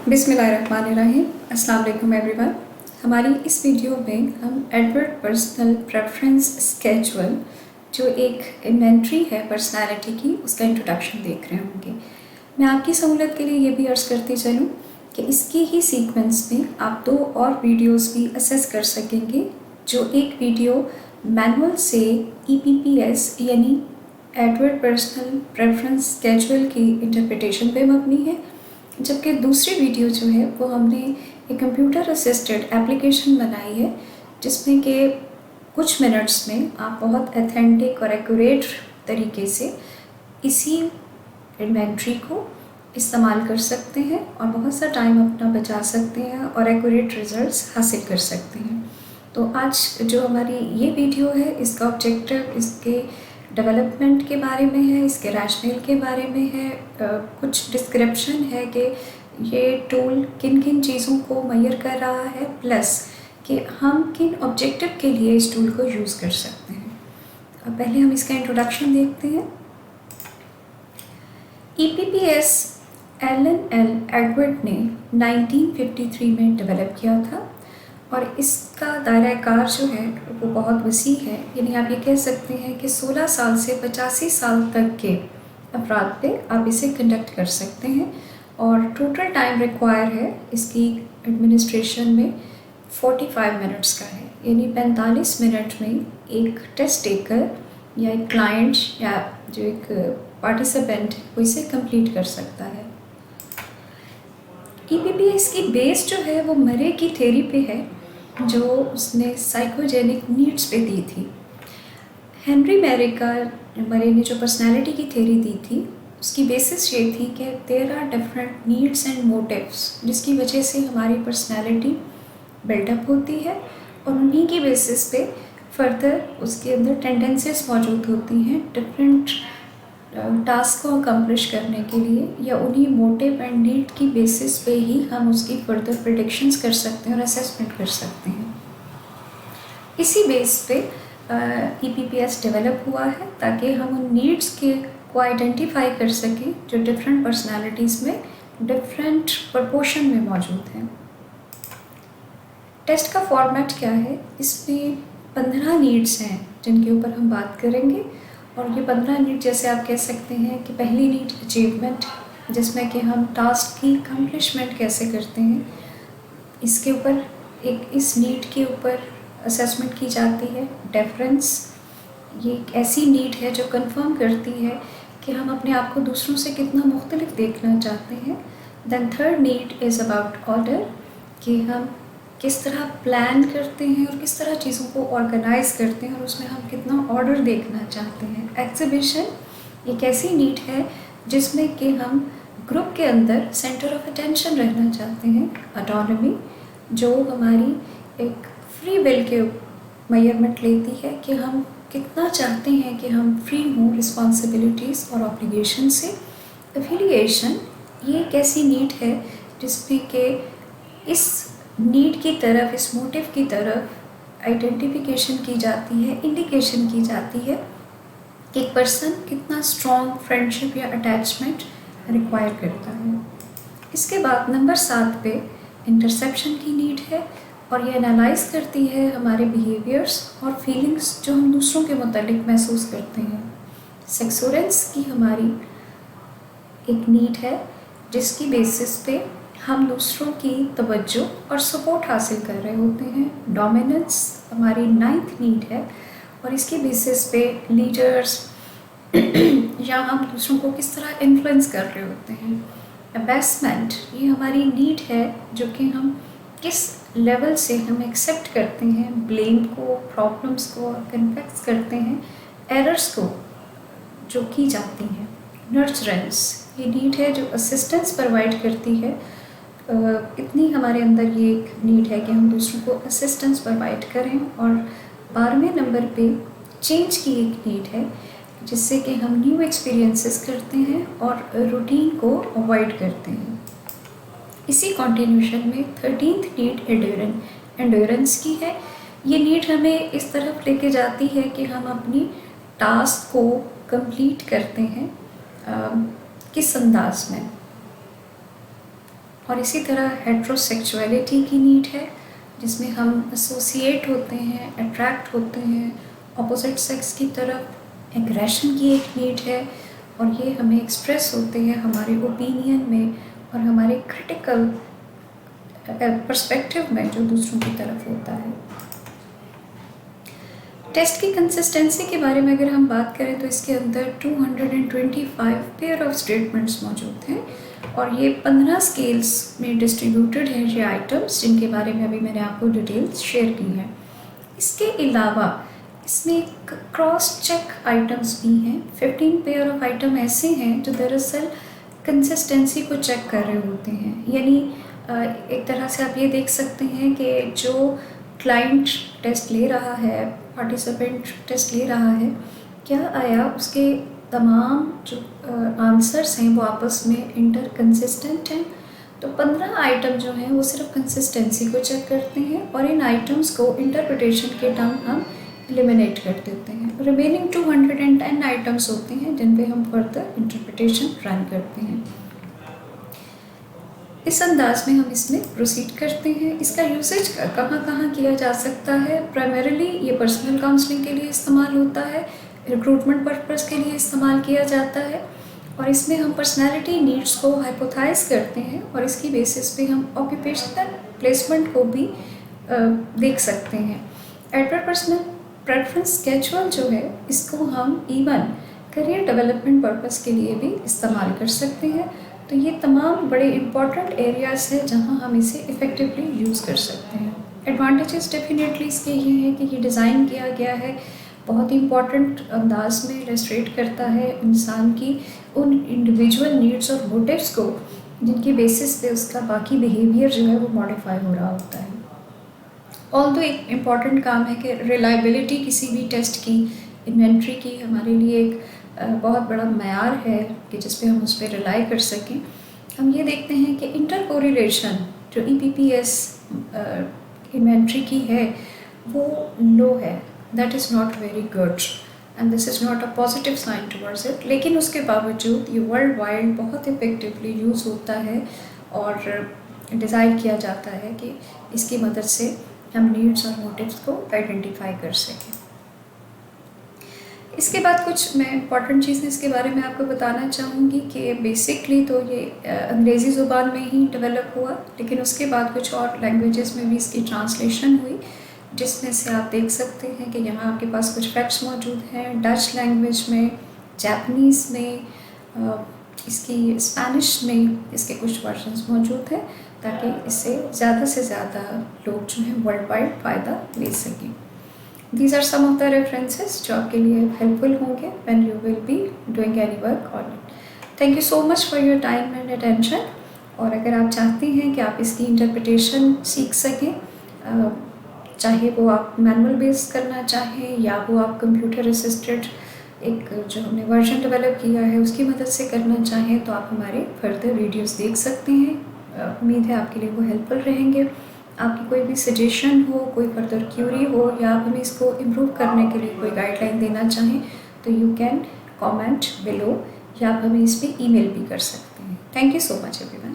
बिस्मिल्लाहिर्रहमानिर्रहीम। अस्सलाम वालेकुम एवरीवन। हमारी इस वीडियो में हम एडवर्ड पर्सनल प्रेफरेंस स्केजुअल जो एक इन्वेंट्री है पर्सनालिटी की, उसका इंट्रोडक्शन देख रहे होंगे। मैं आपकी सहूलत के लिए ये भी अर्ज़ करती चलूँ कि इसकी ही सीक्वेंस में आप 2 और वीडियोस भी असेस कर सकेंगे, जो एक वीडियो मैनुअल से EPPS यानी एडवर्ड पर्सनल प्रेफरेंस स्केजुअल की इंटरप्रिटेशन पे मबनी है, जबकि दूसरी वीडियो जो है वो हमने एक कंप्यूटर असिस्टेड एप्लीकेशन बनाई है, जिसमें कि कुछ मिनट्स में आप बहुत ऑथेंटिक और एक्यूरेट तरीके से इसी इन्वेंट्री को इस्तेमाल कर सकते हैं और बहुत सा टाइम अपना बचा सकते हैं और एक्यूरेट रिजल्ट्स हासिल कर सकते हैं। तो आज जो हमारी ये वीडियो है, इसका ऑब्जेक्टिव इसके डेवलपमेंट के बारे में है, इसके रैशनल के बारे में है, कुछ डिस्क्रिप्शन है कि ये टूल किन किन चीज़ों को मुहैया कर रहा है, प्लस कि हम किन ऑब्जेक्टिव के लिए इस टूल को यूज़ कर सकते हैं। अब पहले हम इसका इंट्रोडक्शन देखते हैं। EPPS एलन एल एडवर्ड ने 1953 में डेवलप किया था और इसका दायरा कार जो है वो बहुत वसी है, यानी आप ये कह सकते हैं कि 16 साल से 85 साल तक के अफराद पे आप इसे कंडक्ट कर सकते हैं और टोटल टाइम रिक्वायर है इसकी एडमिनिस्ट्रेशन में 45 मिनट्स का है, यानी 45 मिनट में एक टेस्ट टेकर या एक क्लाइंट या जो एक पार्टिसिपेंट वो इसे कंप्लीट कर सकता है। EPPS की बेस जो है वो मरे की थ्योरी पे है, जो उसने साइकोजेनिक नीड्स पे दी थी। हेनरी मरे ने जो पर्सनालिटी की थ्योरी दी थी, उसकी बेसिस ये थी कि there are different needs and motives, जिसकी वजह से हमारी पर्सनालिटी बिल्डअप होती है और उन्हीं की बेसिस पे फर्दर उसके अंदर टेंडेंसीज मौजूद होती हैं डिफरेंट टास्क को अकम्प्लिश करने के लिए, या उन्हीं मोटिव एंड नीड की बेसिस पे ही हम उसकी फर्दर प्रेडिक्शंस कर सकते हैं और असेसमेंट कर सकते हैं। इसी बेस पे EPPS डेवलप हुआ है ताकि हम उन नीड्स को आइडेंटिफाई कर सकें जो डिफरेंट पर्सनालिटीज़ में डिफरेंट प्रपोर्शन में मौजूद हैं। टेस्ट का फॉर्मेट क्या है? इसमें 15 नीड्स हैं जिनके ऊपर हम बात करेंगे और ये 15 नीड जैसे आप कह सकते हैं कि पहली नीड अचीवमेंट, जिसमें कि हम टास्क की अकम्प्लिशमेंट कैसे करते हैं, इसके ऊपर इस नीड के ऊपर असेसमेंट की जाती है। डेफरेंस, ये एक ऐसी नीड है जो कंफर्म करती है कि हम अपने आप को दूसरों से कितना मुख्तलिफ देखना चाहते हैं। Then third need is about order, कि हम किस तरह प्लान करते हैं और किस तरह चीज़ों को ऑर्गेनाइज करते हैं और उसमें हम कितना ऑर्डर देखना चाहते हैं। एग्जीबिशन एक ऐसी नीड है जिसमें कि हम ग्रुप के अंदर सेंटर ऑफ अटेंशन रहना चाहते हैं। ऑटोनॉमी, जो हमारी एक फ्री विल के मेजरमेंट लेती है कि हम कितना चाहते हैं कि हम फ्री हों रिस्पॉन्सिबिलिटीज़ और ऑब्लिगेशन से। एफिलिएशन, ये एक ऐसी नीड है जिसमें कि इस नीड की तरफ, इस मोटिव की तरफ आइडेंटिफिकेशन की जाती है, इंडिकेशन की जाती है कि एक पर्सन कितना स्ट्रॉन्ग फ्रेंडशिप या अटैचमेंट रिक्वायर करता है। इसके बाद नंबर 7 पे इंटरसेप्शन की नीड है और ये एनालाइज करती है हमारे बिहेवियर्स और फीलिंग्स जो हम दूसरों के मुतालिक महसूस करते हैं। सेक्सोरेंस की हमारी एक नीड है जिसकी बेसिस पे हम दूसरों की तवज्जो और सपोर्ट हासिल कर रहे होते हैं। डोमिनेंस हमारी 9th नीड है और इसकी बेसिस पे लीडर्स या हम दूसरों को किस तरह इन्फ्लुएंस कर रहे होते हैं। अबेसमेंट, ये हमारी नीड है जो कि हम किस लेवल से हम एक्सेप्ट करते हैं ब्लेम को, प्रॉब्लम्स को, कन्फेस करते हैं एरर्स को जो की जाती हैं। नर्चरेंस, ये नीड है जो असिस्टेंस प्रोवाइड करती है। इतनी हमारे अंदर ये एक नीड है कि हम दूसरों को असिस्टेंस प्रोवाइड करें। और 12वें नंबर पे चेंज की एक नीड है जिससे कि हम न्यू एक्सपीरियंसेस करते हैं और रूटीन को अवॉइड करते हैं। इसी कॉन्टिन्यूशन में 13th नीड एंड्योरेंस की है। ये नीड हमें इस तरफ लेके जाती है कि हम अपनी टास्क को कंप्लीट करते हैं किस अंदाज में। और इसी तरह हेट्रोसेक्सुअलिटी की नीड है, जिसमें हम एसोसिएट होते हैं, अट्रैक्ट होते हैं ऑपोजिट सेक्स की तरफ। एग्रेशन की एक नीड है और ये हमें एक्सप्रेस होते हैं हमारे ओपिनियन में और हमारे क्रिटिकल पर्सपेक्टिव में जो दूसरों की तरफ होता है। टेस्ट की कंसिस्टेंसी के बारे में अगर हम बात करें तो इसके अंदर 225 पेयर ऑफ स्टेटमेंट्स मौजूद हैं और ये 15 स्केल्स में डिस्ट्रीब्यूटेड हैं ये आइटम्स, जिनके बारे में अभी मैंने आपको डिटेल्स शेयर की हैं। इसके अलावा इसमें क्रॉस चेक आइटम्स भी हैं। 15 पेयर ऑफ आइटम ऐसे हैं जो दरअसल कंसिस्टेंसी को चेक कर रहे होते हैं, यानी एक तरह से आप ये देख सकते हैं कि जो क्लाइंट टेस्ट ले रहा है, पार्टिसिपेंट टेस्ट ले रहा है, क्या आया उसके तमाम जो आंसर्स हैं वो आपस में इंटर कंसिस्टेंट हैं। तो 15 आइटम जो हैं वो सिर्फ कंसिस्टेंसी को चेक करते हैं और इन आइटम्स को इंटरप्रिटेशन के टर्म हम एलिमिनेट कर देते हैं। रिमेनिंग 210 आइटम्स होते हैं जिन पे हम फर्दर इंटरप्रिटेशन रन करते हैं। इस अंदाज में हम इसमें प्रोसीड करते हैं। इसका यूसेज कहाँ कहाँ किया जा सकता है? प्राइमरीली ये पर्सनल काउंसलिंग के लिए इस्तेमाल होता है, रिक्रूटमेंट पर्पस के लिए इस्तेमाल किया जाता है और इसमें हम पर्सनैलिटी नीड्स को हाइपोथाइज करते हैं और इसकी बेसिस पे हम ऑक्यूपेशनल प्लेसमेंट को भी देख सकते हैं। इंटरपर्सनल प्रेफरेंस स्केजुअल जो है इसको हम इवन करियर डेवलपमेंट पर्पस के लिए भी इस्तेमाल कर सकते हैं। तो ये तमाम बड़े इम्पॉर्टेंट एरियाज़ हैं जहाँ हम इसे इफ़ेक्टिवली यूज़ कर सकते हैं। एडवांटेजेस डेफिनेटली इसके ये हैं कि ये डिज़ाइन किया गया है बहुत ही इम्पॉर्टेंट अंदाज में इलस्ट्रेट करता है इंसान की उन इंडिविजुअल नीड्स और मोटिव्स को जिनकी बेसिस पे उसका बाकी बिहेवियर जो है वो मॉडिफाई हो रहा होता है। ऑल्दो एक इम्पॉर्टेंट काम है कि रिलायबिलिटी किसी भी टेस्ट की, इन्वेंट्री की हमारे लिए एक बहुत बड़ा मयार है कि जिस पे हम उस पर रिलाई कर सकें। हम ये देखते हैं कि इंटर कोरिलेशन जो EPPS इन्वेंट्री की है वो लो है, that is not very good and this is not a positive sign towards it. लेकिन उसके बावजूद ये वर्ल्ड वाइड बहुत इफेक्टिवली यूज़ होता है और डिज़ाइन किया जाता है कि इसकी मदद से हम नीड्स और मोटिव्स को आइडेंटिफाई कर सकें। इसके बाद कुछ मैं इम्पॉर्टेंट चीज़ें इसके बारे में आपको बताना चाहूँगी कि बेसिकली तो ये अंग्रेज़ी ज़ुबान में ही डेवलप हुआ, लेकिन उसके बाद कुछ और लैंग्वेजेस में भी इसकी ट्रांसलेशन हुई, जिसमें से आप देख सकते हैं कि यहाँ आपके पास कुछ फैक्ट्स मौजूद हैं। डच लैंग्वेज में, जापानीज़ में, इसकी स्पेनिश में इसके कुछ वर्जन्स मौजूद हैं ताकि इससे ज़्यादा से ज़्यादा लोग जो हैं वर्ल्ड वाइड फ़ायदा ले सकें। These are some of the references जो आपके लिए हेल्पफुल होंगे when you will be doing any work on it. Thank you so much for your time and attention. और अगर आप चाहते हैं कि आप इसकी इंटरप्रिटेशन सीख सकें, चाहे वो आप मैनुअल बेस करना चाहें या वो आप कंप्यूटर असिस्टेड एक जो हमने वर्जन डेवलप किया है उसकी मदद से करना चाहें, तो आप हमारे फर्दर वीडियोस देख सकते हैं। उम्मीद है आपके लिए वो हेल्पफुल रहेंगे। आपकी कोई भी सजेशन हो, कोई फर्दर क्यूरी हो या आप हमें इसको इम्प्रूव करने के लिए कोई गाइडलाइन देना चाहें तो यू कैन कमेंट बिलो या आप हमें इस पर ईमेल भी कर सकते हैं। Thank you so much everyone.